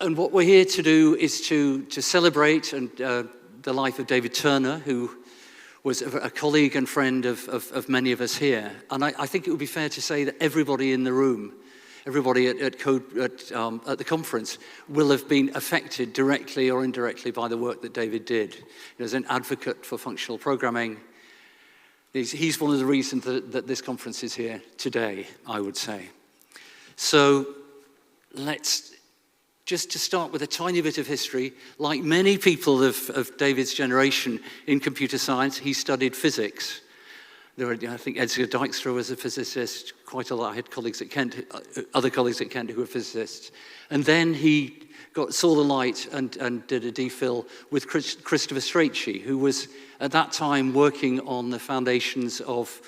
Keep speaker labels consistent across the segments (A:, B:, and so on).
A: And what we're here to do is to celebrate the life of David Turner, who was a colleague and friend of many of us here. And I think it would be fair to say that everybody in the room, everybody at the conference will have been affected directly or indirectly by the work that David did. As an advocate for functional programming, he's one of the reasons that this conference is here today, I would say. So let's just to start with a tiny bit of history. Like many people of David's generation in computer science, he studied physics. I think Edgar Dijkstra was a physicist, quite a lot. I had colleagues at Kent, other colleagues at Kent who were physicists. And then he saw the light and did a DPhil with Christopher Strachey, who was at that time working on the foundations of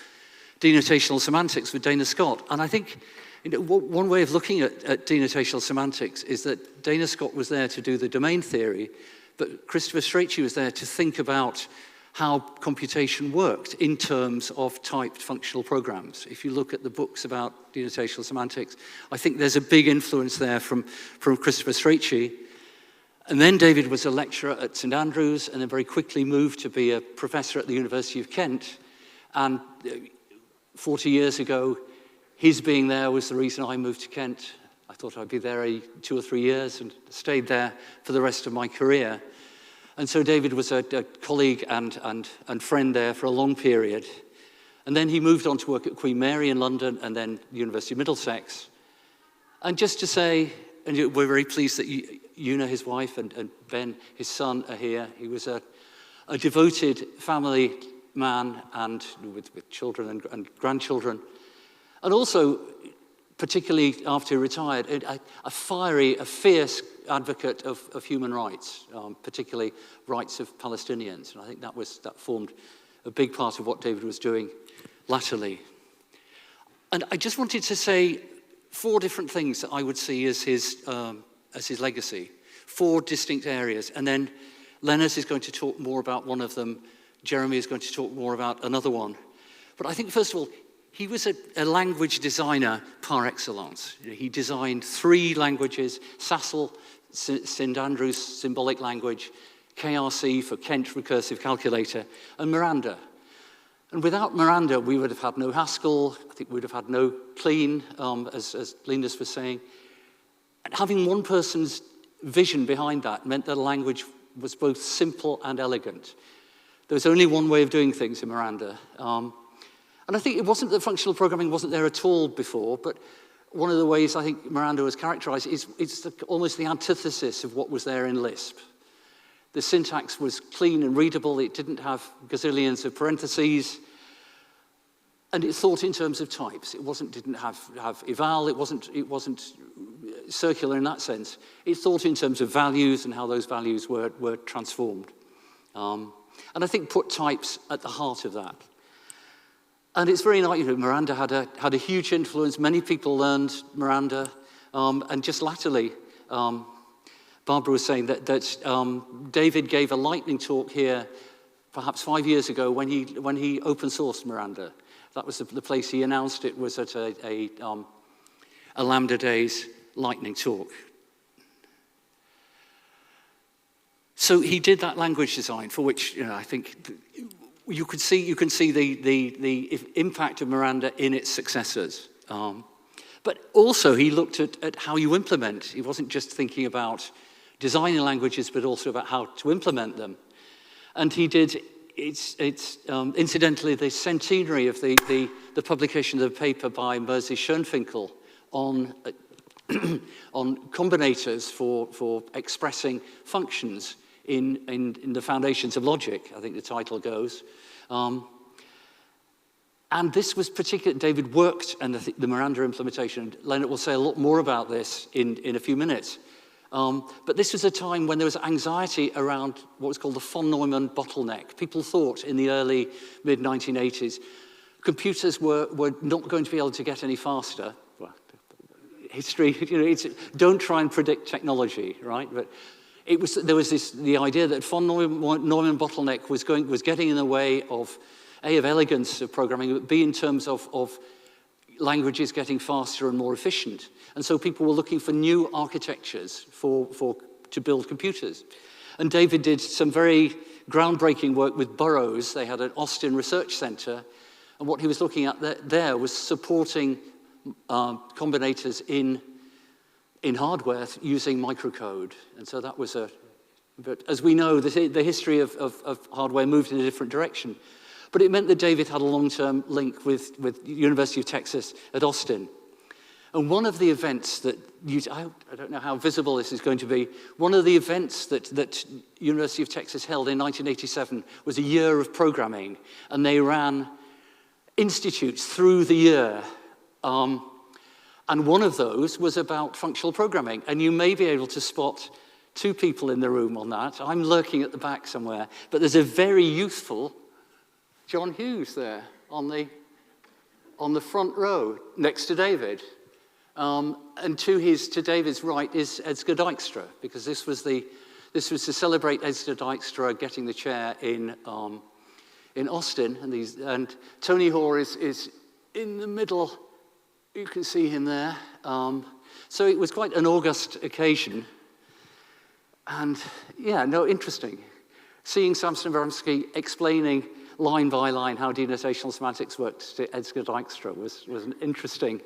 A: denotational semantics with Dana Scott. And I think one way of looking at denotational semantics is that Dana Scott was there to do the domain theory, but Christopher Strachey was there to think about how computation worked in terms of typed functional programs. If you look at the books about denotational semantics, I think there's a big influence there from Christopher Strachey. And then David was a lecturer at St Andrews and then very quickly moved to be a professor at the University of Kent. And 40 years ago, his being there was the reason I moved to Kent. I thought I'd be there 2 or 3 years and stayed there for the rest of my career. And so David was a colleague and friend there for a long period. And then he moved on to work at Queen Mary in London and then the University of Middlesex. And just to say, and we're very pleased that Una, his wife, and Ben, his son, are here. He was a devoted family man and with children and grandchildren. And also, particularly after he retired, a fierce advocate of human rights, particularly rights of Palestinians. And I think that formed a big part of what David was doing latterly. And I just wanted to say 4 different things that I would see as his legacy, 4 distinct areas. And then Leonard is going to talk more about one of them. Jeremy is going to talk more about another one. But I think, first of all, he was a language designer par excellence. He designed 3 languages: Sassel, St Andrews Symbolic Language, KRC for Kent Recursive Calculator, and Miranda. And without Miranda, we would have had no Haskell. I think we would have had no Clean, as Linus was saying. And having one person's vision behind that meant that a language was both simple and elegant. There was only one way of doing things in Miranda. And I think it wasn't that functional programming wasn't there at all before, but one of the ways I think Miranda was characterized is it's almost the antithesis of what was there in Lisp. The syntax was clean and readable. It didn't have gazillions of parentheses. And it thought in terms of types. It didn't have eval. It wasn't circular in that sense. It thought in terms of values and how those values were transformed. And I think put types at the heart of that. And it's very nice, Miranda had a huge influence. Many people learned Miranda. And just latterly, Barbara was saying that David gave a lightning talk here perhaps 5 years ago when he open sourced Miranda. That was the place he announced it was at a Lambda Days lightning talk. So he did that language design for which I think you can see the impact of Miranda in its successors. But also he looked at how you implement. He wasn't just thinking about designing languages, but also about how to implement them. And he did, it's incidentally the centenary of the publication of the paper by Mersey Schoenfinkel on combinators for expressing functions in the foundations of logic, I think the title goes. And this was particular. David worked on the Miranda implementation. Leonard will say a lot more about this in a few minutes. But this was a time when there was anxiety around what was called the von Neumann bottleneck. People thought in the early, mid-1980s, computers were not going to be able to get any faster. Well, history, don't try and predict technology, right? But there was the idea that von Neumann bottleneck was getting in the way of A, of elegance of programming, but B, in terms of languages getting faster and more efficient. And so people were looking for new architectures to build computers. And David did some very groundbreaking work with Burroughs. They had an Austin research center. And what he was looking at there was supporting combinators in hardware using microcode. And so that was but as we know, the history of hardware moved in a different direction. But it meant that David had a long-term link with the University of Texas at Austin. And one of the events that, I don't know how visible this is going to be, one of the events that University of Texas held in 1987 was a year of programming. And they ran institutes through the year. And one of those was about functional programming. And you may be able to spot two people in the room on that. I'm lurking at the back somewhere. But there's a very youthful John Hughes there on the front row next to David. And to David's right is Edgar Dijkstra, because this was to celebrate Edgar Dijkstra getting the chair in Austin. And Tony Hoare is in the middle. You can see him there. So it was quite an august occasion. And yeah, no, interesting. Seeing Samson Abramsky explaining line by line how denotational semantics worked to Edgar Dijkstra was an interesting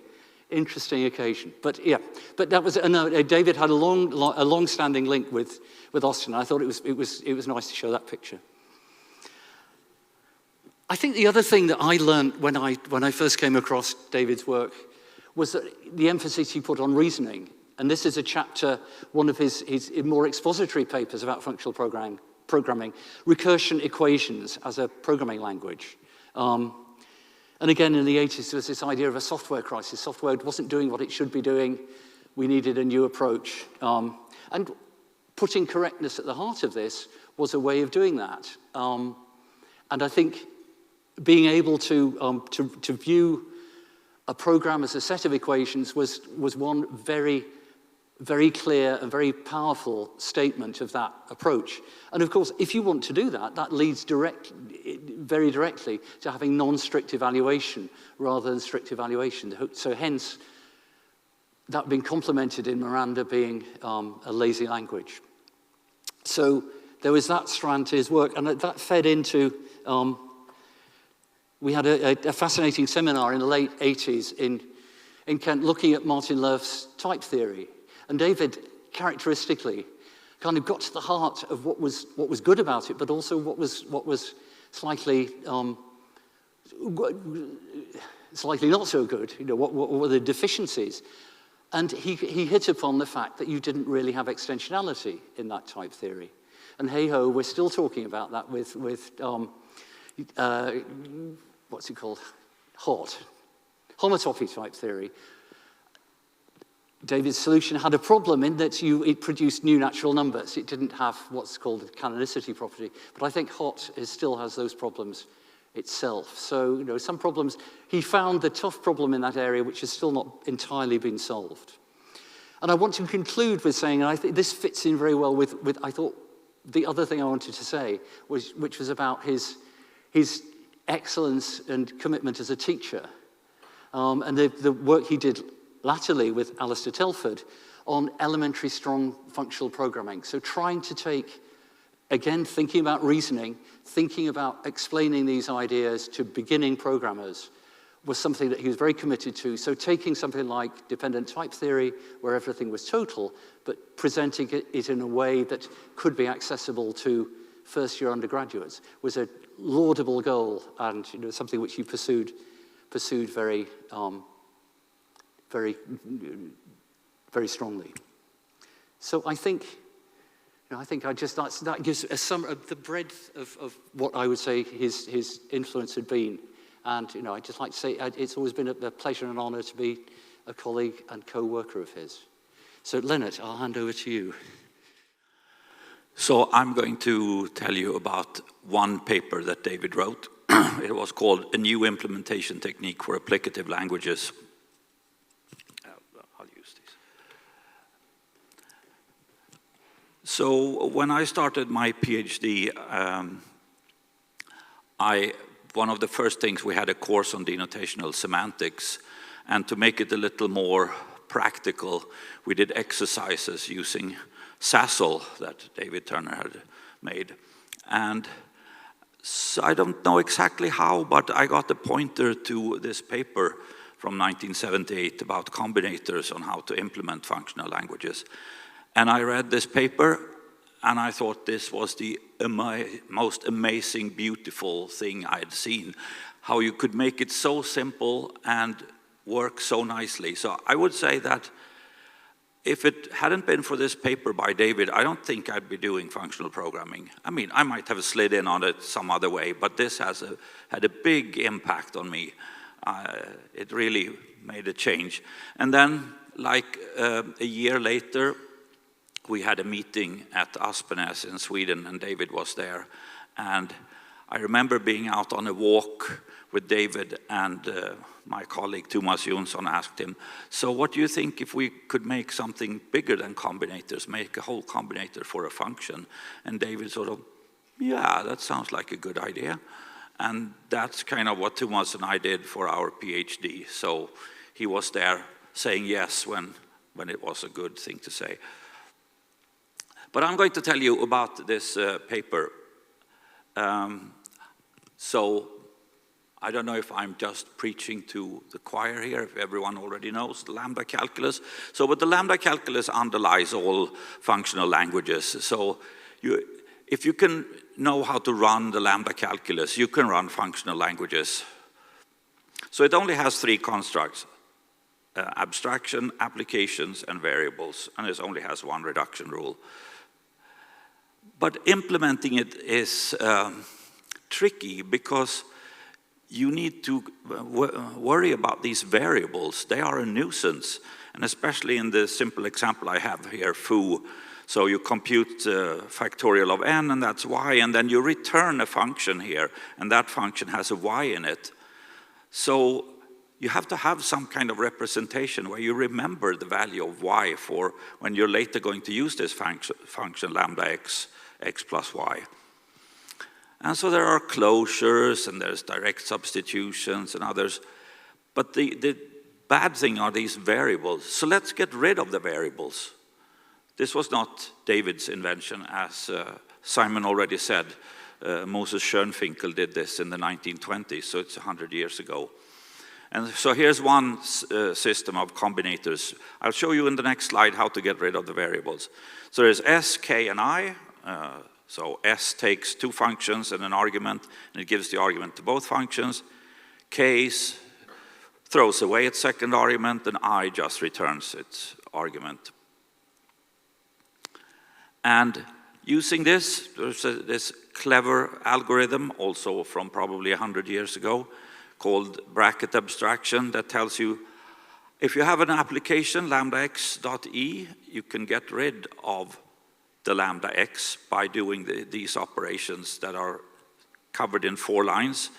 A: occasion. But yeah, but that was David had a long-standing link with Austin. I thought it was nice to show that picture. I think the other thing that I learned when I first came across David's work was that the emphasis he put on reasoning. And this is a chapter, one of his more expository papers about functional programming, recursion equations as a programming language. And again, in the 80s, there was this idea of a software crisis. Software wasn't doing what it should be doing. We needed a new approach. And putting correctness at the heart of this was a way of doing that. And I think being able to view a program as a set of equations was one very, very clear and very powerful statement of that approach. And of course, if you want to do that, that leads very directly to having non-strict evaluation rather than strict evaluation. So hence, that being complemented in Miranda being a lazy language. So there was that strand to his work, and that fed into, we had a fascinating seminar in the late 80s in Kent looking at Martin Löw's type theory. And David, characteristically, kind of got to the heart of what was good about it, but also what was slightly not so good. You know, what were the deficiencies? And he hit upon the fact that you didn't really have extensionality in that type theory. And hey-ho, we're still talking about that with what's it called? Homotopy type theory. David's solution had a problem in that it produced new natural numbers. It didn't have what's called the canonicity property. But I think HOT still has those problems itself. So, you know, some problems, he found the tough problem in that area which has still not entirely been solved. And I want to conclude with saying, and I think this fits in very well with I thought, the other thing I wanted to say, which was about his excellence and commitment as a teacher. And the work he did latterly with Alistair Telford on elementary strong functional programming. So trying to take, again, thinking about reasoning, thinking about explaining these ideas to beginning programmers was something that he was very committed to. So taking something like dependent type theory, where everything was total, but presenting it in a way that could be accessible to first-year undergraduates was a laudable goal, and you know, something which he pursued very very strongly. So I think, that gives a sum of the breadth of what I would say his influence had been. And I'd just like to say it's always been a pleasure and an honor to be a colleague and co-worker of his. So Lennart, I'll hand over to you.
B: So I'm going to tell you about one paper that David wrote. It was called A New Implementation Technique for Applicative Languages. I'll use these. So when I started my PhD, one of the first things, we had a course on denotational semantics, And to make it a little more practical, we did exercises using Sassel that David Turner had made. And so I don't know exactly how, but I got a pointer to this paper from 1978 about combinators on how to implement functional languages. And I read this paper, and I thought this was the most amazing, beautiful thing I'd seen. How you could make it so simple and work so nicely. So I would say that if it hadn't been for this paper by David, I don't think I'd be doing functional programming. I mean, I might have slid in on it some other way, but this has had a big impact on me. It really made a change. And then, like a year later, we had a meeting at Aspenäs in Sweden, and David was there. And I remember being out on a walk with David, and my colleague Thomas Jonsson asked him, so what do you think if we could make something bigger than combinators, make a whole combinator for a function? And David sort of, yeah, that sounds like a good idea. And that's kind of what Thomas and I did for our PhD. So he was there saying yes when it was a good thing to say. But I'm going to tell you about this paper. So I don't know if I'm just preaching to the choir here, if everyone already knows the lambda calculus. So, but the lambda calculus underlies all functional languages. So if you can know how to run the lambda calculus, you can run functional languages. So it only has 3 constructs: abstraction, applications, and variables. And it only has 1 reduction rule. But implementing it is tricky because you need to worry about these variables. They are a nuisance, and especially in the simple example I have here, foo. So you compute factorial of n, and that's y, and then you return a function here, and that function has a y in it. So you have to have some kind of representation where you remember the value of y for when you're later going to use this function lambda x plus y. And so there are closures, and there's direct substitutions and others. But the bad thing are these variables. So let's get rid of the variables. This was not David's invention, as Simon already said. Moses Schönfinkel did this in the 1920s, so it's 100 years ago. And so here's one system of combinators. I'll show you in the next slide how to get rid of the variables. So there's S, K, and I. So S takes 2 functions and an argument, and it gives the argument to both functions. K throws away its second argument, and I just returns its argument. And using this, there's this clever algorithm, also from probably 100 years ago, called bracket abstraction, that tells you if you have an application, lambda x.e, you can get rid of the lambda x by doing these operations that are covered in 4 lines.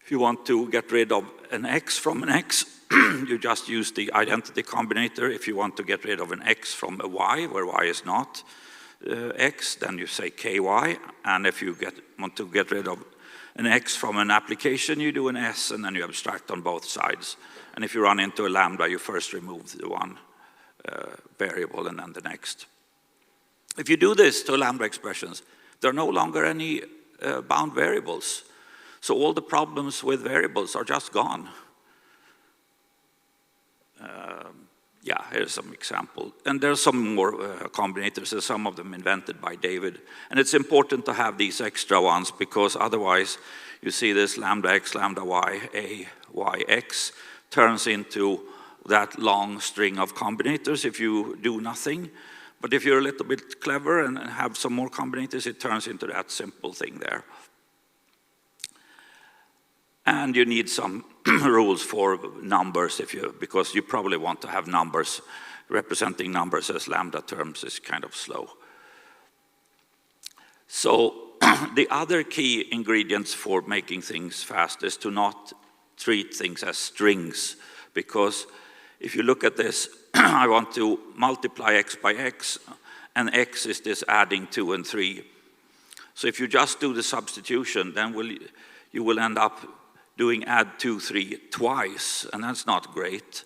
B: If you want to get rid of an x from an x, you just use the identity combinator. If you want to get rid of an x from a y, where y is not x, then you say ky. And if you want to get rid of an x from an application, you do an s, and then you abstract on both sides. And if you run into a lambda, you first remove the one variable and then the next. If you do this to lambda expressions, there are no longer any bound variables. So all the problems with variables are just gone. Yeah, here's some example. And there's some more combinators, and some of them invented by David. And it's important to have these extra ones, because otherwise you see this lambda x, lambda y, a, y, x turns into that long string of combinators if you do nothing. But if you're a little bit clever and have some more combinators, it turns into that simple thing there. And you need some rules for numbers, because you probably want to have numbers. Representing numbers as lambda terms is kind of slow. So the other key ingredients for making things fast is to not treat things as strings, because if you look at this, I want to multiply x by x, and x is this adding 2 and 3. So if you just do the substitution, then you will end up doing add 2, 3 twice, and that's not great.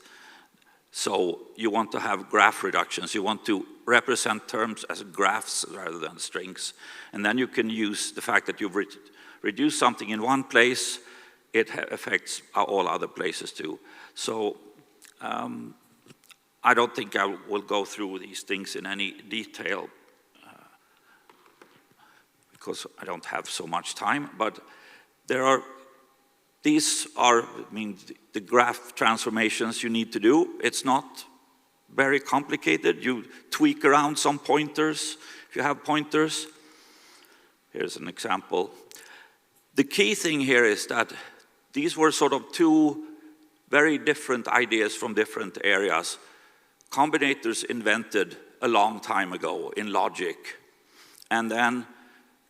B: So you want to have graph reductions. You want to represent terms as graphs rather than strings. And then you can use the fact that you've reduced something in one place, it affects all other places too. So I don't think I will go through these things in any detail because I don't have so much time, but these are, the graph transformations you need to do. It's not very complicated. You tweak around some pointers, if you have pointers. Here's an example. The key thing here is that these were sort of two very different ideas from different areas. Combinators invented a long time ago in logic. And then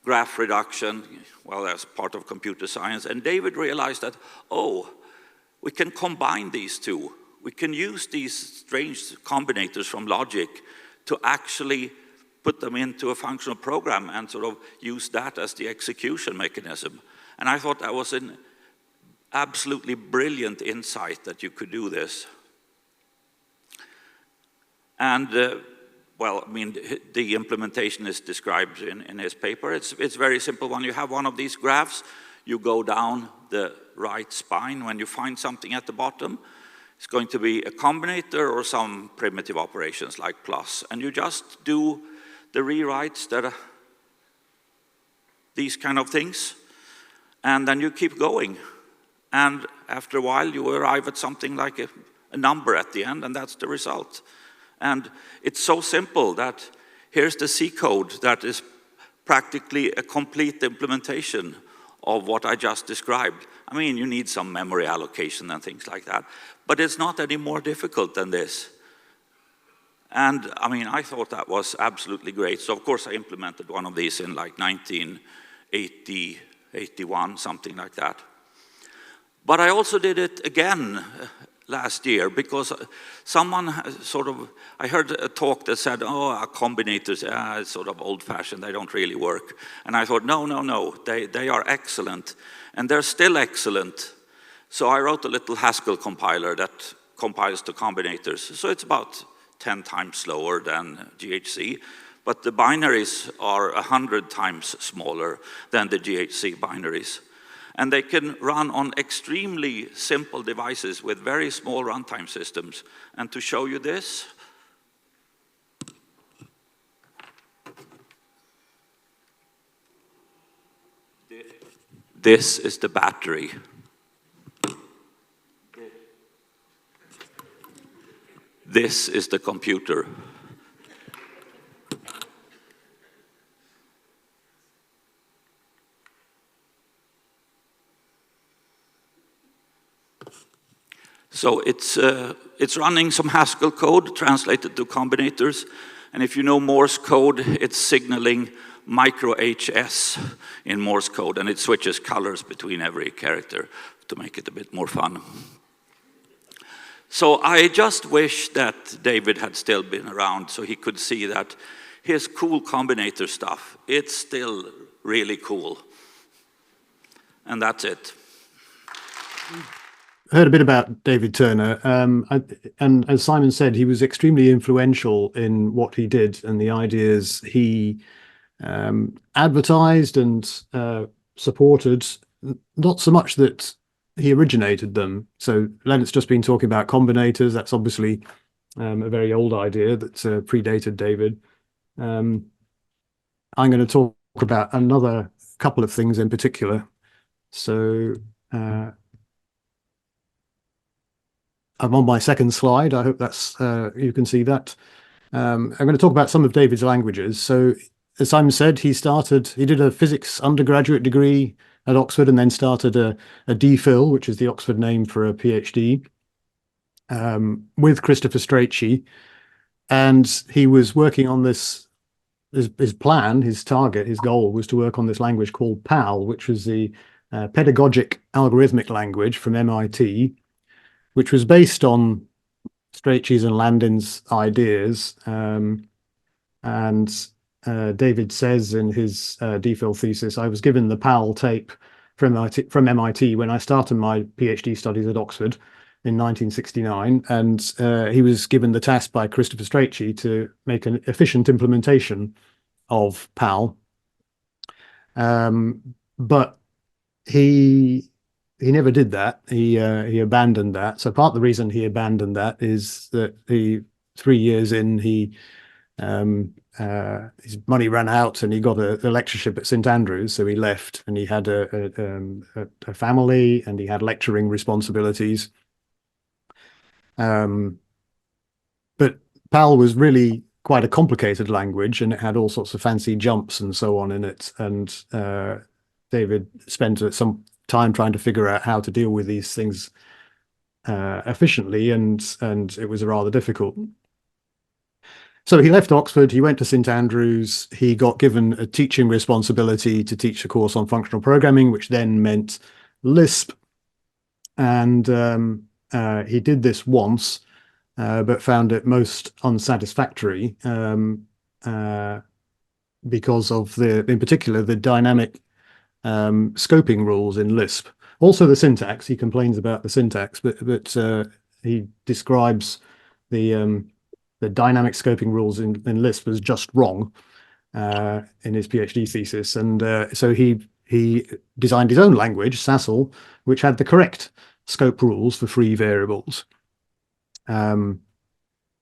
B: graph reduction, well, that's part of computer science. And David realized that, oh, we can combine these two. We can use these strange combinators from logic to actually put them into a functional program and sort of use that as the execution mechanism. And I thought that was an absolutely brilliant insight that you could do this. And well, the implementation is described in his paper. It's very simple. When you have one of these graphs, you go down the right spine. When you find something at the bottom, it's going to be a combinator or some primitive operations like plus. And you just do the rewrites that are these kind of things. And then you keep going. And after a while, you arrive at something like a number at the end, and that's the result. And it's so simple that here's the C code that is practically a complete implementation of what I just described. I mean, you need some memory allocation and things like that, but it's not any more difficult than this. And I mean, I thought that was absolutely great. So of course I implemented one of these in like 1980, 81, something like that. But I also did it again last year because someone sort of, I heard a talk that said, oh, combinators, it's sort of old-fashioned, they don't really work. And I thought, no, they are excellent. And they're still excellent. So I wrote a little Haskell compiler that compiles to combinators. So it's about 10 times slower than GHC, but the binaries are 100 times smaller than the GHC binaries. And they can run on extremely simple devices with very small runtime systems. And to show you this, this is the battery. This is the computer. So it's running some Haskell code translated to combinators. And if you know Morse code, it's signaling micro HS in Morse code, and it switches colors between every character to make it a bit more fun. So I just wish that David had still been around so he could see that his cool combinator stuff, it's still really cool. And that's it.
C: I heard a bit about David Turner, and as Simon said, he was extremely influential in what he did and the ideas he advertised and supported, not so much that he originated them. So Leonard's just been talking about combinators. That's obviously a very old idea that predated David. I'm going to talk about another couple of things in particular. So I'm on my second slide. I hope that's you can see that. I'm going to talk about some of David's languages. So as Simon said, he did a physics undergraduate degree at Oxford and then started a DPhil, which is the Oxford name for a PhD, with Christopher Strachey. And he was working on this, his plan, his target, his goal was to work on this language called PAL, which was the pedagogic algorithmic language from MIT, which was based on Strachey's and Landin's ideas. David says in his DPhil thesis, I was given the PAL tape from MIT when I started my PhD studies at Oxford in 1969, and he was given the task by Christopher Strachey to make an efficient implementation of PAL. But he never did that. He abandoned that. So part of the reason he abandoned that is that 3 years in, his money ran out and he got a lectureship at St Andrews, so he left, and he had a family and he had lecturing responsibilities. But PAL was really quite a complicated language, and it had all sorts of fancy jumps and so on in it. And David spent some time trying to figure out how to deal with these things efficiently, and it was rather difficult. So he left Oxford, he went to St Andrews, he got given a teaching responsibility to teach a course on functional programming, which then meant Lisp. And he did this once, but found it most unsatisfactory because of in particular, the dynamic scoping rules in Lisp. Also the syntax, he complains about the syntax, but he describes the dynamic scoping rules in Lisp as just wrong in his PhD thesis. And so he designed his own language, Sassel, which had the correct scope rules for free variables. So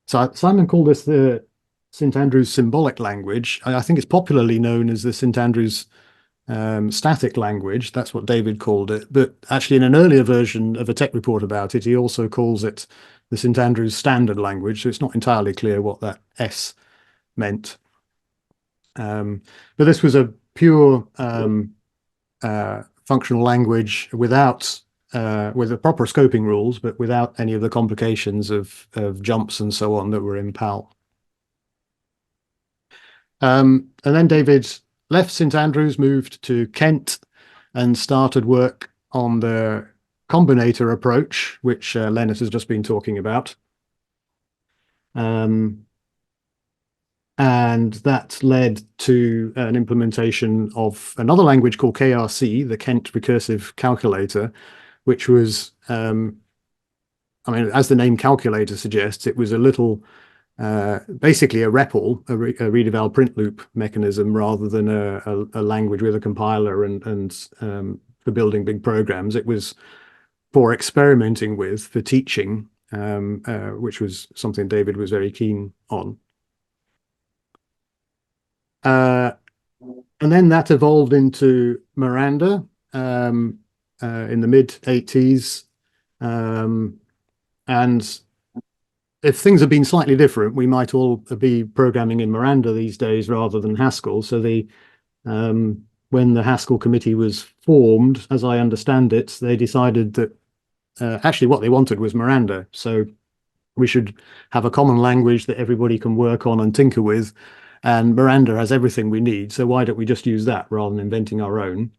C: Simon called this the St Andrews symbolic language. I think it's popularly known as the St Andrews static language. That's what David called it. But actually, in an earlier version of a tech report about it, he also calls it the St Andrews standard language. So it's not entirely clear what that S meant. But this was a pure functional language with the proper scoping rules, but without any of the complications of jumps and so on that were in PAL. And then David left St Andrews, moved to Kent, and started work on the combinator approach, which Leonard has just been talking about. And that led to an implementation of another language called KRC, the Kent Recursive Calculator, which was, I mean, as the name calculator suggests, it was a little, basically a REPL, a read-eval print loop mechanism, rather than a language with a compiler and for building big programs. It was for experimenting with, for teaching, which was something David was very keen on. And then that evolved into Miranda in the mid-80s. And if things had been slightly different, we might all be programming in Miranda these days rather than Haskell. So when the Haskell committee was formed, as I understand it, they decided that actually what they wanted was Miranda. So we should have a common language that everybody can work on and tinker with. And Miranda has everything we need. So why don't we just use that rather than inventing our own?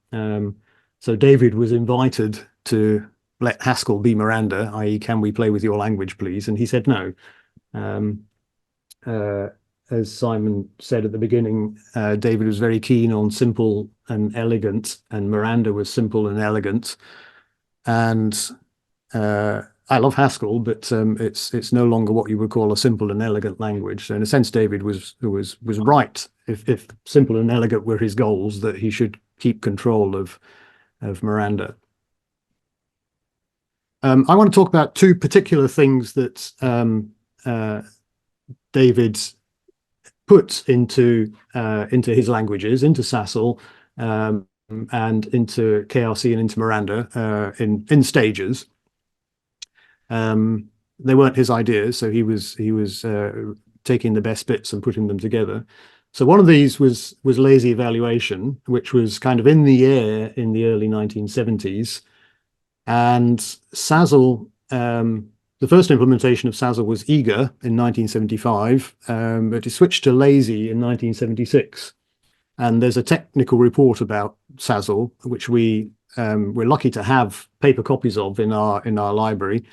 C: So David was invited to let Haskell be Miranda, i.e. can we play with your language, please? And he said no. As Simon said at the beginning, David was very keen on simple and elegant, and Miranda was simple and elegant. And I love Haskell, but it's no longer what you would call a simple and elegant language. So in a sense, David was right. If simple and elegant were his goals, that he should keep control of Miranda. I want to talk about two particular things that David put into his languages, into Sassel, and into KRC and into Miranda in stages. They weren't his ideas, so he was taking the best bits and putting them together. So one of these was lazy evaluation, which was kind of in the air in the early 1970s. And Sassel, the first implementation of Sassel was eager in 1975, but it switched to lazy in 1976. And there's a technical report about Sassel, which we're lucky to have paper copies of in our library.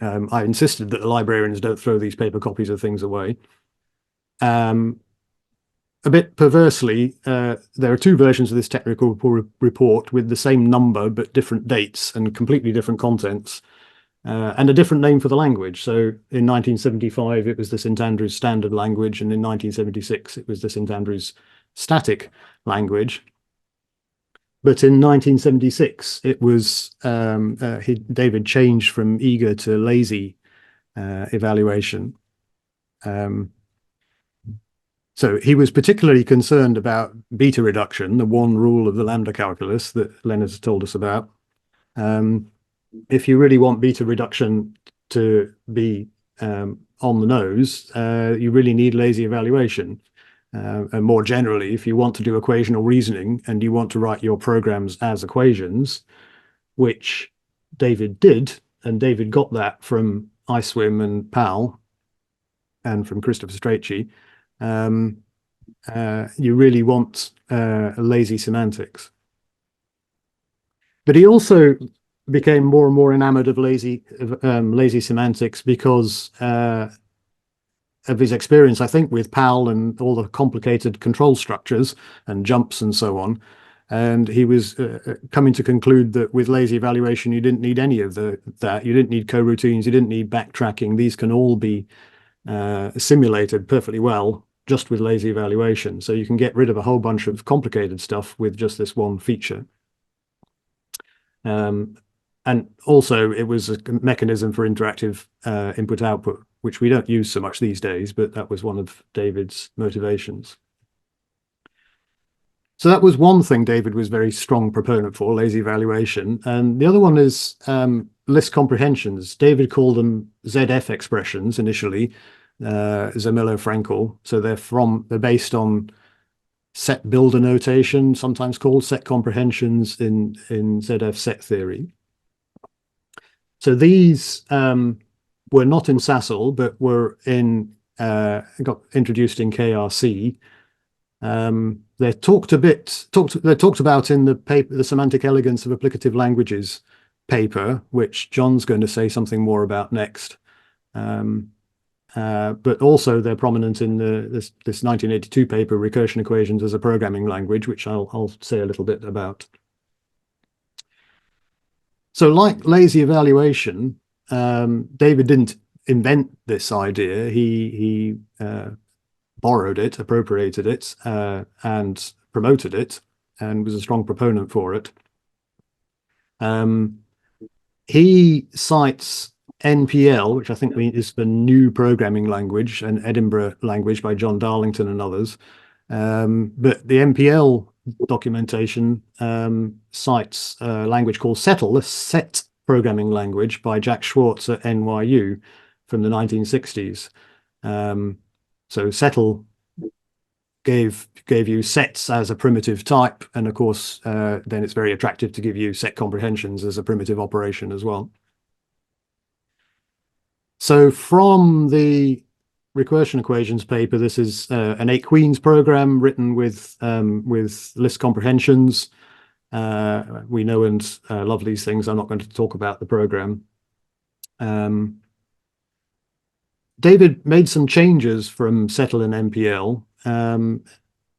C: I insisted that the librarians don't throw these paper copies of things away. a bit perversely, there are two versions of this technical report with the same number but different dates and completely different contents, and a different name for the language. So in 1975, it was the St Andrews Standard Language, and in 1976, it was the St Andrews Static Language. But in 1976, it was David changed from eager to lazy evaluation. So he was particularly concerned about beta reduction, the one rule of the lambda calculus that Leonard's told us about. If you really want beta reduction to be on the nose, you really need lazy evaluation. And more generally, if you want to do equational reasoning and you want to write your programs as equations, which David did, and David got that from ISWIM and PAL and from Christopher Strachey, you really want lazy semantics. But he also became more and more enamored of lazy semantics because of his experience, I think, with PAL and all the complicated control structures and jumps and so on. And he was coming to conclude that with lazy evaluation, you didn't need any of that. You didn't need coroutines. You didn't need backtracking. These can all be simulated perfectly well just with lazy evaluation. So you can get rid of a whole bunch of complicated stuff with just this one feature. And also it was a mechanism for interactive input-output, which we don't use so much these days, but that was one of David's motivations. So that was one thing David was very strong proponent for, lazy evaluation. And the other one is list comprehensions. David called them ZF expressions initially, Zermelo-Frankel. So they're based on set builder notation, sometimes called set comprehensions in ZF set theory. So these were not in SASL, but were got introduced in KRC. They're talked about in the paper, the Semantic Elegance of Applicative Languages paper, which John's going to say something more about next. But also they're prominent in this 1982 paper, Recursion Equations as a Programming Language, which I'll say a little bit about. So like lazy evaluation, David didn't invent this idea. He borrowed it, appropriated it, and promoted it, and was a strong proponent for it. He cites NPL, which I think is the new programming language, an Edinburgh language by John Darlington and others. But the NPL documentation cites a language called Settle, a set programming language by Jack Schwartz at NYU from the 1960s. So Settle gave you sets as a primitive type, and of course then it's very attractive to give you set comprehensions as a primitive operation as well. So from the Recursion Equations paper, this is an 8 Queens program written with list comprehensions. We know and love these things. I'm not going to talk about the program. David made some changes from Settle and NPL.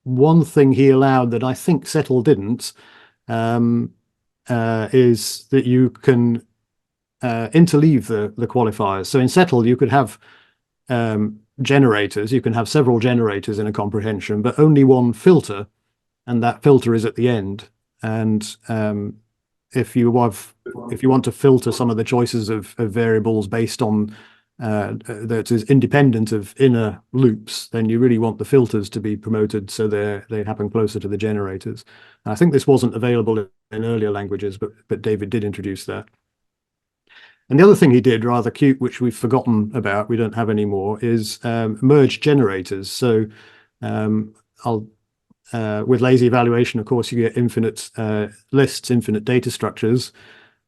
C: One thing he allowed that I think Settle didn't is that you can interleave the qualifiers. So in Settle, you could have generators. You can have several generators in a comprehension, but only one filter, and that filter is at the end. And if you want to filter some of the choices of variables based on that is independent of inner loops, then you really want the filters to be promoted so they happen closer to the generators. And I think this wasn't available in earlier languages, but David did introduce that. And the other thing he did, rather cute, which we've forgotten about, we don't have anymore, is merge generators. So with lazy evaluation, of course, you get infinite lists, infinite data structures.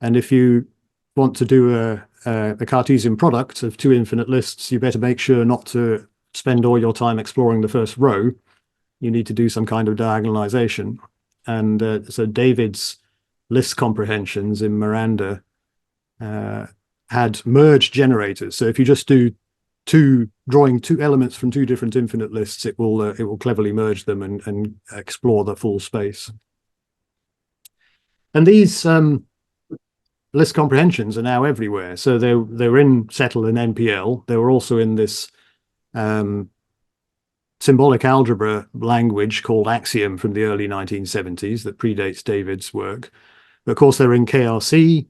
C: And if you want to do the Cartesian product of 2 infinite lists, you better make sure not to spend all your time exploring the first row. You need to do some kind of diagonalization. And so David's list comprehensions in Miranda had merge generators. So if you just do 2 drawing two elements from two different infinite lists, it will cleverly merge them and explore the full space. And these list comprehensions are now everywhere. So they were in Settle and NPL. They were also in this symbolic algebra language called Axiom from the early 1970s that predates David's work. But of course, they're in KRC.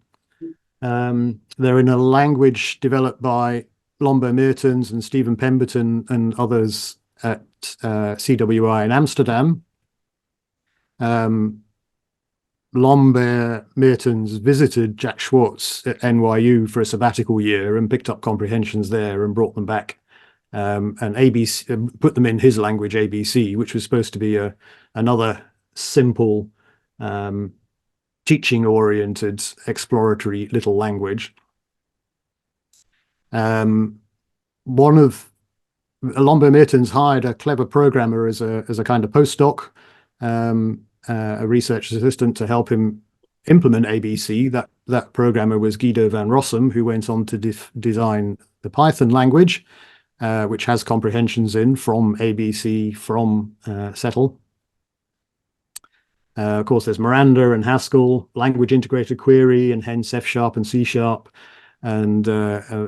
C: They're in a language developed by Lambda Mertens and Stephen Pemberton and others at CWI in Amsterdam. Lambda Mertens visited Jack Schwartz at NYU for a sabbatical year and picked up comprehensions there and brought them back, and ABC put them in his language ABC, which was supposed to be another simple teaching-oriented exploratory little language. One of Lambda Mertens hired a clever programmer as a kind of postdoc, a research assistant to help him implement ABC. That programmer was Guido van Rossum, who went on to design the Python language, which has comprehensions in from ABC, from Settle. Of course, there's Miranda and Haskell, language integrated query, and hence F# and C#, and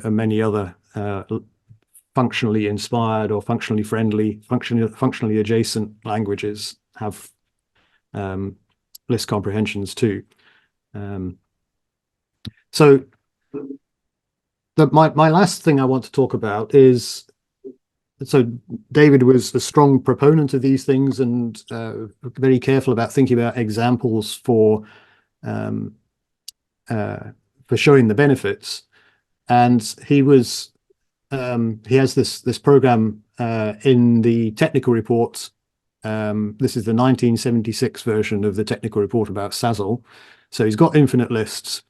C: many other functionally inspired or functionally friendly, functionally adjacent languages have list comprehensions too. So my last thing I want to talk about is, so David was a strong proponent of these things and very careful about thinking about examples for showing the benefits. And he has this program in the technical reports. This is the 1976 version of the technical report about Sazzle. So he's got infinite lists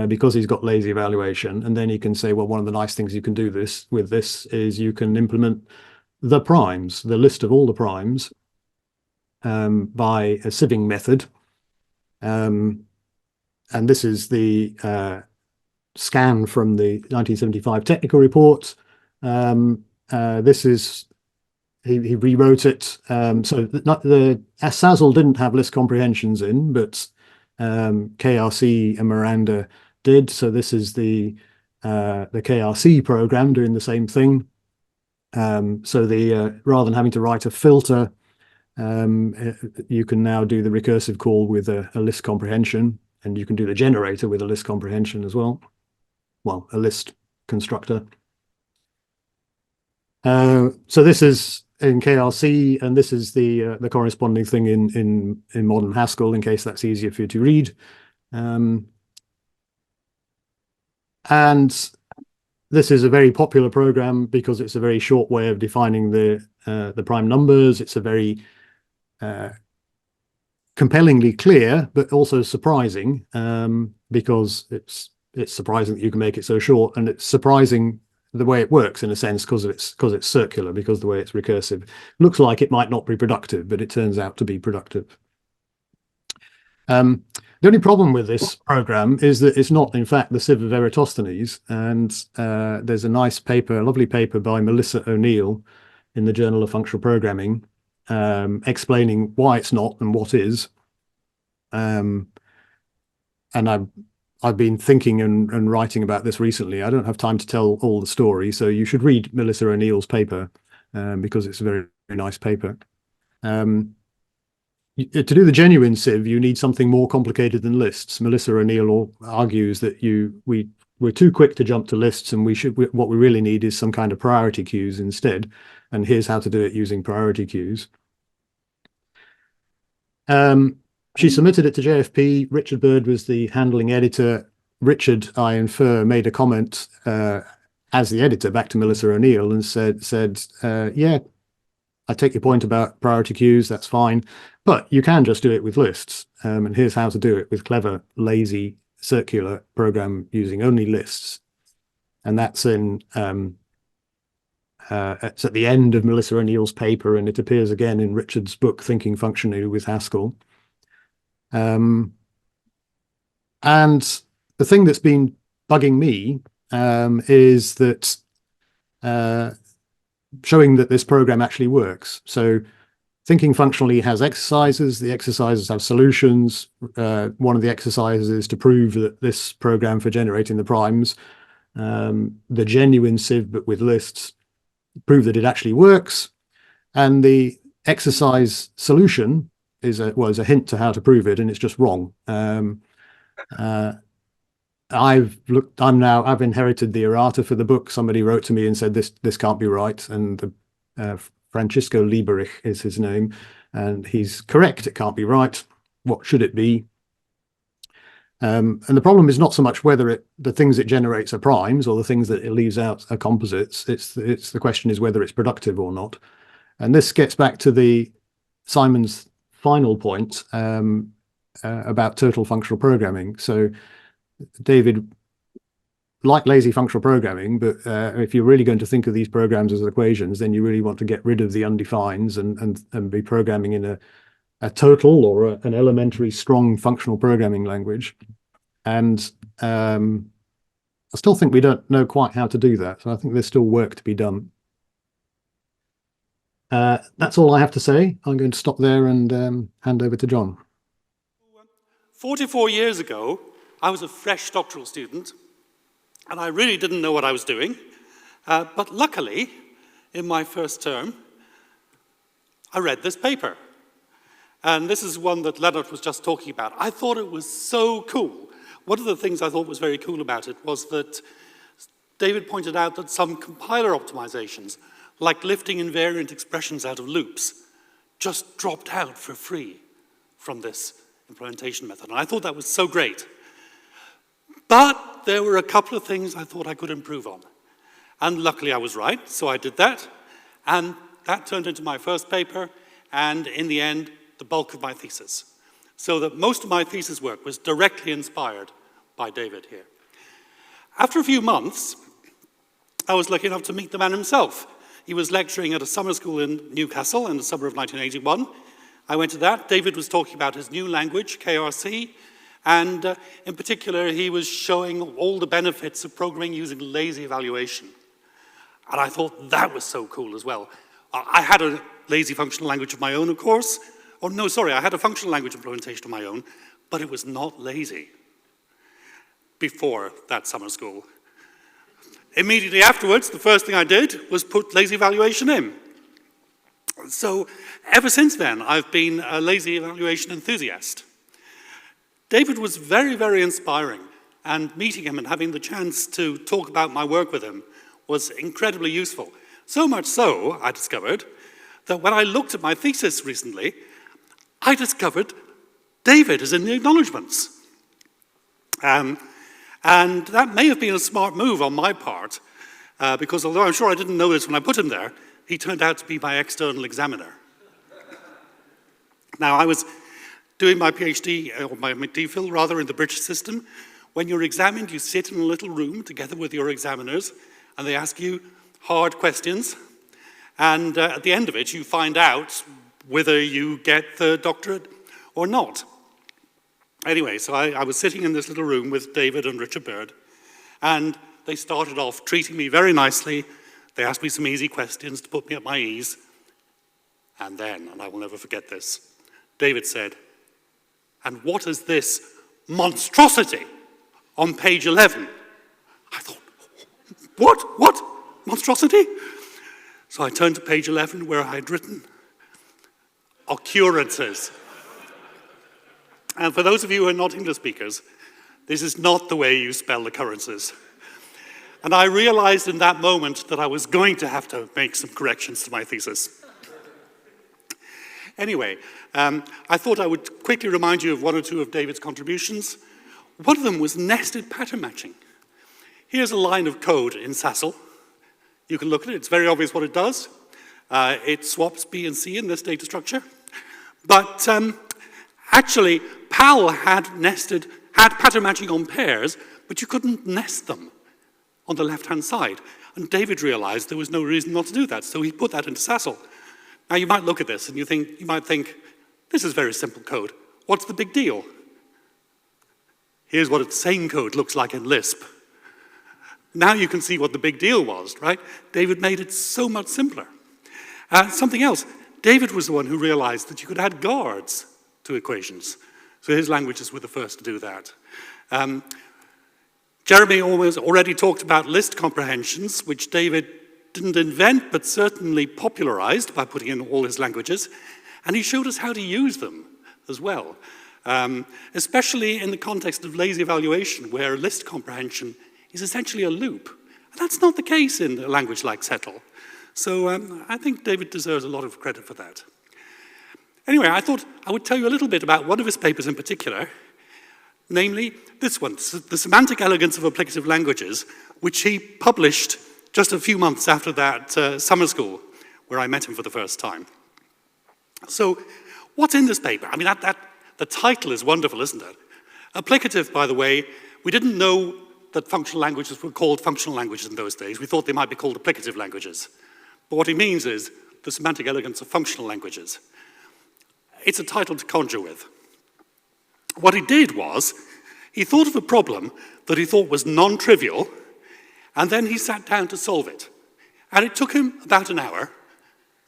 C: because he's got lazy evaluation. And then he can say, well, one of the nice things you can do with this is you can implement the primes, the list of all the primes, by a sieving method. And this is the scan from the 1975 technical report. This is, he rewrote it. So the Sazzle didn't have list comprehensions in, but KRC and Miranda did. So this is the KRC program doing the same thing. So rather than having to write a filter, you can now do the recursive call with a list comprehension, and you can do the generator with a list comprehension as well. Well, a list constructor. So this is in KRC, and this is the corresponding thing in modern Haskell, in case that's easier for you to read. And this is a very popular program because it's a very short way of defining the prime numbers. It's a very compellingly clear, but also surprising, because it's surprising that you can make it so short, and it's surprising the way it works in a sense because it's circular, because the way it's recursive. Looks like it might not be productive, but it turns out to be productive. The only problem with this program is that it's not, in fact, the sieve of Eratosthenes. And there's a nice paper, a lovely paper by Melissa O'Neill in the Journal of Functional Programming, explaining why it's not and what is. And I've been thinking and writing about this recently. I don't have time to tell all the story, so you should read Melissa O'Neill's paper, because it's a very, very nice paper. To do the genuine sieve, you need something more complicated than lists. Melissa O'Neill argues that we're too quick to jump to lists, and what we really need is some kind of priority queues instead. And here's how to do it using priority queues. She submitted it to JFP. Richard Bird was the handling editor. Richard, I infer, made a comment as the editor back to Melissa O'Neill and said, yeah, I take your point about priority queues, that's fine, but you can just do it with lists. And here's how to do it with clever, lazy, circular program using only lists. And that's in it's at the end of Melissa O'Neill's paper, and it appears again in Richard's book, Thinking Functionally with Haskell. And the thing that's been bugging me is that showing that this program actually works. So thinking functionally has exercises, the exercises have solutions. One of the exercises is to prove that this program for generating the primes, the genuine sieve but with lists, prove that it actually works. And the exercise solution is a hint to how to prove it, and it's just wrong. I've inherited the errata for the book. Somebody wrote to me and said this can't be right, and Francisco Lieberich is his name, and he's correct. It can't be right. What should it be? And the problem is not so much whether the things it generates are primes or the things that it leaves out are composites. It's the question is whether it's productive or not. And this gets back to Simon's final point about total functional programming. So David liked lazy functional programming, but if you're really going to think of these programs as equations, then you really want to get rid of the undefines and be programming in a total or an elementary strong functional programming language. And I still think we don't know quite how to do that. So I think there's still work to be done. That's all I have to say. I'm going to stop there and hand over to John.
D: 44 years ago, I was a fresh doctoral student, and I really didn't know what I was doing. But luckily, in my first term, I read this paper. And this is one that Leonard was just talking about. I thought it was so cool. One of the things I thought was very cool about it was that David pointed out that some compiler optimizations, like lifting invariant expressions out of loops, just dropped out for free from this implementation method. And I thought that was so great. But there were a couple of things I thought I could improve on. And luckily I was right, so I did that. And that turned into my first paper, and in the end, the bulk of my thesis. So that most of my thesis work was directly inspired by David here. After a few months, I was lucky enough to meet the man himself. He was lecturing at a summer school in Newcastle in the summer of 1981. I went to that. David was talking about his new language, KRC, and in particular, he was showing all the benefits of programming using lazy evaluation. And I thought that was so cool as well. I had a lazy functional language of my own, of course. Oh, no, sorry, I had a functional language implementation of my own, but it was not lazy before that summer school. Immediately afterwards, the first thing I did was put lazy evaluation in. So ever since then, I've been a lazy evaluation enthusiast. David was very, very inspiring, and meeting him and having the chance to talk about my work with him was incredibly useful. So much so, I discovered, that when I looked at my thesis recently, I discovered David is in the acknowledgements. And that may have been a smart move on my part, because although I'm sure I didn't know this when I put him there, he turned out to be my external examiner. Now, I was doing my PhD, or my DPhil rather, in the British system. When you're examined, you sit in a little room together with your examiners, and they ask you hard questions. And at the end of it, you find out whether you get the doctorate or not. Anyway, so I was sitting in this little room with David and Richard Bird, and they started off treating me very nicely. They asked me some easy questions to put me at my ease. And then, and I will never forget this, David said, "And what is this monstrosity on page 11? I thought, what? Monstrosity? So I turned to page 11 where I had written occurrences. And for those of you who are not English speakers, this is not the way you spell occurrences. And I realized in that moment that I was going to have to make some corrections to my thesis. Anyway, I thought I would quickly remind you of one or two of David's contributions. One of them was nested pattern matching. Here's a line of code in Sassel. You can look at it, it's very obvious what it does. It swaps B and C in this data structure. But actually, PAL had pattern matching on pairs, but you couldn't nest them on the left-hand side. And David realized there was no reason not to do that, so he put that into Sassel. Now you might look at this and you might think, this is very simple code. What's the big deal? Here's what the same code looks like in Lisp. Now you can see what the big deal was, right? David made it so much simpler. Something else, David was the one who realized that you could add guards to equations. So his languages were the first to do that. Jeremy already talked about list comprehensions, which David didn't invent, but certainly popularized by putting in all his languages. And he showed us how to use them as well, especially in the context of lazy evaluation, where list comprehension is essentially a loop. And that's not the case in a language like Settle. So I think David deserves a lot of credit for that. Anyway, I thought I would tell you a little bit about one of his papers in particular, namely this one, The Semantic Elegance of Applicative Languages, which he published just a few months after that summer school, where I met him for the first time. So what's in this paper? I mean, the title is wonderful, isn't it? Applicative, by the way, we didn't know that functional languages were called functional languages in those days. We thought they might be called applicative languages. But what he means is the semantic elegance of functional languages. It's a title to conjure with. What he did was, he thought of a problem that he thought was non-trivial, and then he sat down to solve it. And it took him about an hour,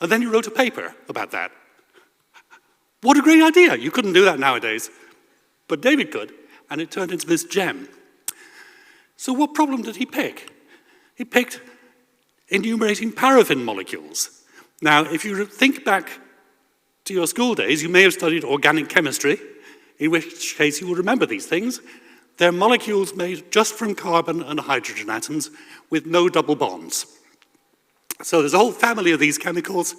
D: and then he wrote a paper about that. What a great idea. You couldn't do that nowadays. But David could, and it turned into this gem. So what problem did he pick? He picked enumerating paraffin molecules. Now, if you think back to your school days, you may have studied organic chemistry, in which case you will remember these things. They're molecules made just from carbon and hydrogen atoms with no double bonds. So there's a whole family of these chemicals,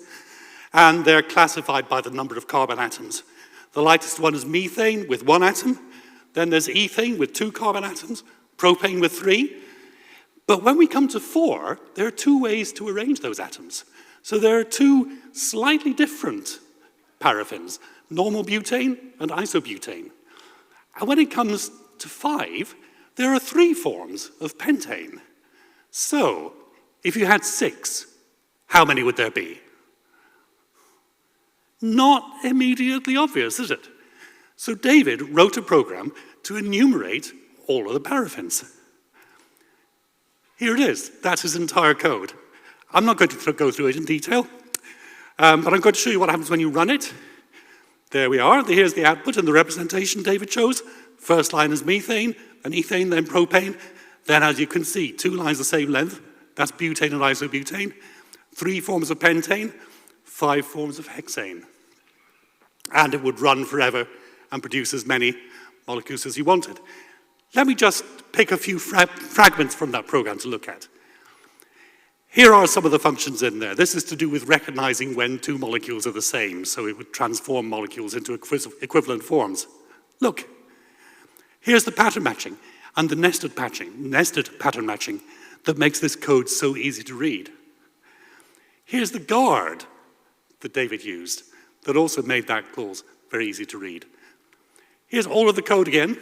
D: and they're classified by the number of carbon atoms. The lightest one is methane with 1 atom. Then there's ethane with 2 carbon atoms, propane with 3. But when we come to 4, there are 2 ways to arrange those atoms. So there are 2 slightly different paraffins, normal butane and isobutane. And when it comes to 5, there are 3 forms of pentane. So if you had 6, how many would there be? Not immediately obvious, is it? So David wrote a program to enumerate all of the paraffins. Here it is. That's his entire code. I'm not going to go through it in detail, but I'm going to show you what happens when you run it. There we are. Here's the output and the representation David chose. First line is methane, then ethane, then propane. Then, as you can see, 2 lines the same length. That's butane and isobutane. 3 forms of pentane, 5 forms of hexane. And it would run forever and produce as many molecules as you wanted. Let me just pick a few fragments from that program to look at. Here are some of the functions in there. This is to do with recognizing when 2 molecules are the same, so it would transform molecules into equivalent forms. Look, here's the pattern matching and the nested pattern matching that makes this code so easy to read. Here's the guard that David used that also made that clause very easy to read. Here's all of the code again.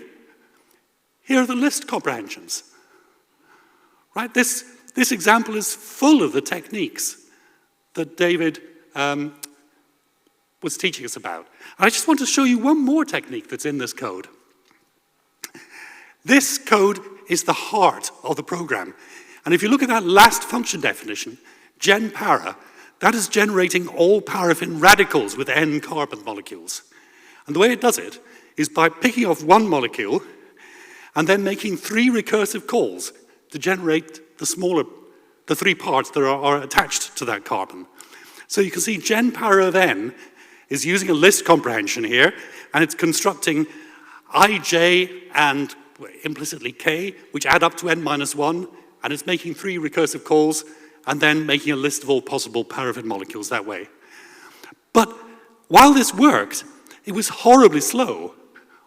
D: Here are the list comprehensions. Right? This example is full of the techniques that David was teaching us about. And I just want to show you one more technique that's in this code. This code is the heart of the program. And if you look at that last function definition, genpara, that is generating all paraffin radicals with n carbon molecules. And the way it does it is by picking off 1 molecule and then making 3 recursive calls to generate the 3 parts that are attached to that carbon. So you can see genpara of n is using a list comprehension here, and it's constructing ij and implicitly k, which add up to n minus 1, and it's making 3 recursive calls and then making a list of all possible paraffin molecules that way. But while this worked, it was horribly slow.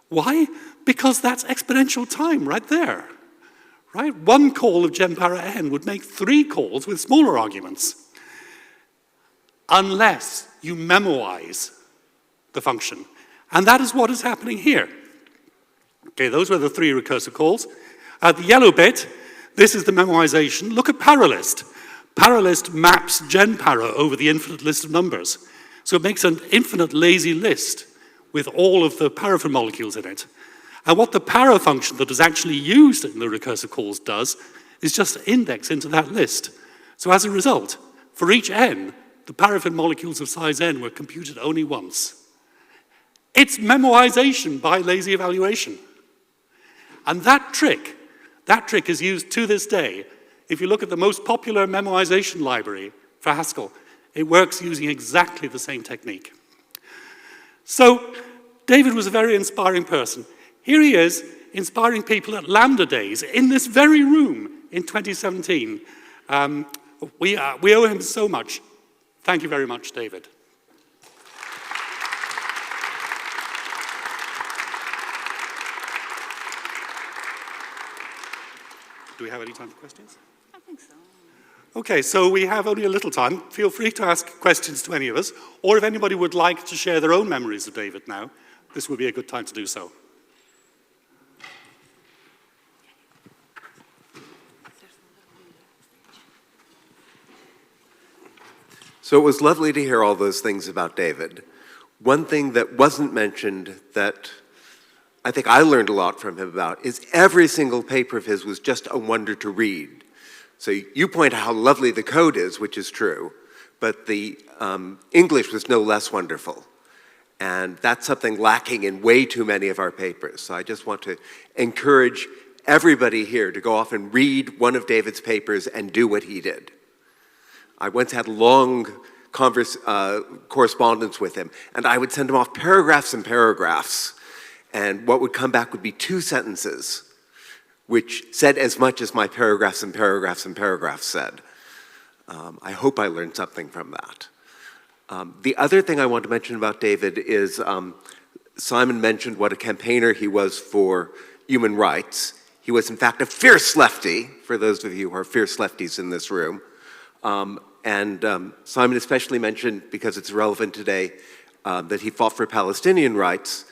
D: Why? Because that's exponential time right there. Right? 1 call of genpara n would make 3 calls with smaller arguments. Unless you memorize the function. And that is what is happening here. Okay, those were the 3 recursive calls. The yellow bit, this is the memorization. Look at paralist. Paralist maps genpara over the infinite list of numbers. So it makes an infinite lazy list with all of the paraffin molecules in it. And what the para function that is actually used in the recursive calls does is just indexed into that list. So as a result, for each n, the paraffin molecules of size n were computed only once. It's memoization by lazy evaluation. And that trick is used to this day. If you look at the most popular memoization library for Haskell, it works using exactly the same technique. So David was a very inspiring person. Here he is, inspiring people at Lambda Days in this very room in 2017. We owe him so much. Thank you very much, David. Do we have any time for questions?
E: I think so.
D: Okay, so we have only a little time. Feel free to ask questions to any of us, or if anybody would like to share their own memories of David now, this would be a good time to do so.
F: So it was lovely to hear all those things about David. One thing that wasn't mentioned that I think I learned a lot from him about is every single paper of his was just a wonder to read. So you point out how lovely the code is, which is true, but the English was no less wonderful. And that's something lacking in way too many of our papers. So I just want to encourage everybody here to go off and read one of David's papers and do what he did. I once had long correspondence with him, and I would send him off paragraphs and paragraphs, and what would come back would be 2 sentences, which said as much as my paragraphs and paragraphs and paragraphs said. I hope I learned something from that. The other thing I want to mention about David is Simon mentioned what a campaigner he was for human rights. He was, in fact, a fierce lefty, for those of you who are fierce lefties in this room. Simon especially mentioned, because it's relevant today, that he fought for Palestinian rights.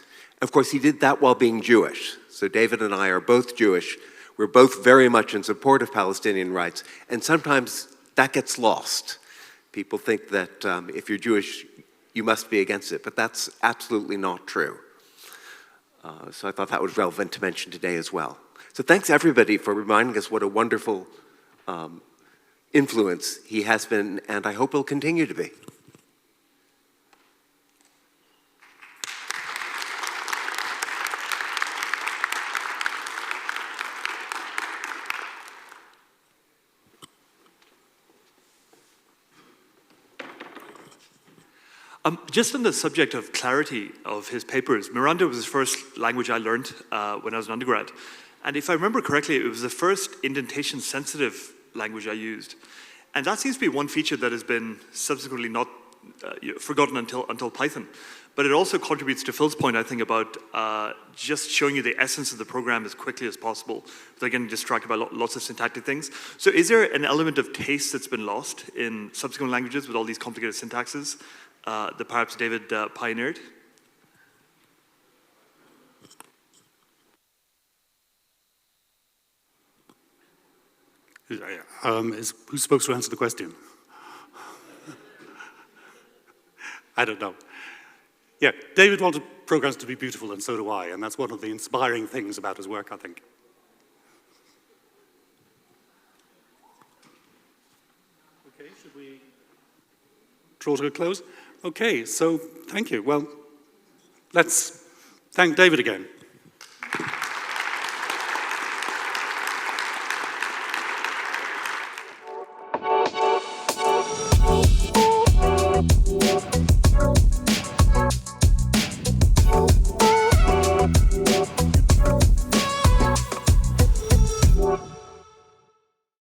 F: Of course, he did that while being Jewish. So David and I are both Jewish. We're both very much in support of Palestinian rights, and sometimes that gets lost. People think that if you're Jewish, you must be against it, but that's absolutely not true. So I thought that was relevant to mention today as well. So thanks everybody for reminding us what a wonderful influence he has been, and I hope he'll continue to be.
G: Just on the subject of clarity of his papers, Miranda was the first language I learned when I was an undergrad. And if I remember correctly, it was the first indentation-sensitive language I used. And that seems to be one feature that has been subsequently not forgotten until Python. But it also contributes to Phil's point, I think, about just showing you the essence of the program as quickly as possible without getting distracted by lots of syntactic things. So is there an element of taste that's been lost in subsequent languages with all these complicated syntaxes that perhaps David pioneered?
D: Who's supposed to answer the question? I don't know. Yeah, David wanted programs to be beautiful, and so do I, and that's one of the inspiring things about his work, I think. Okay, should we draw to a close? Okay, so thank you. Well, let's thank David again.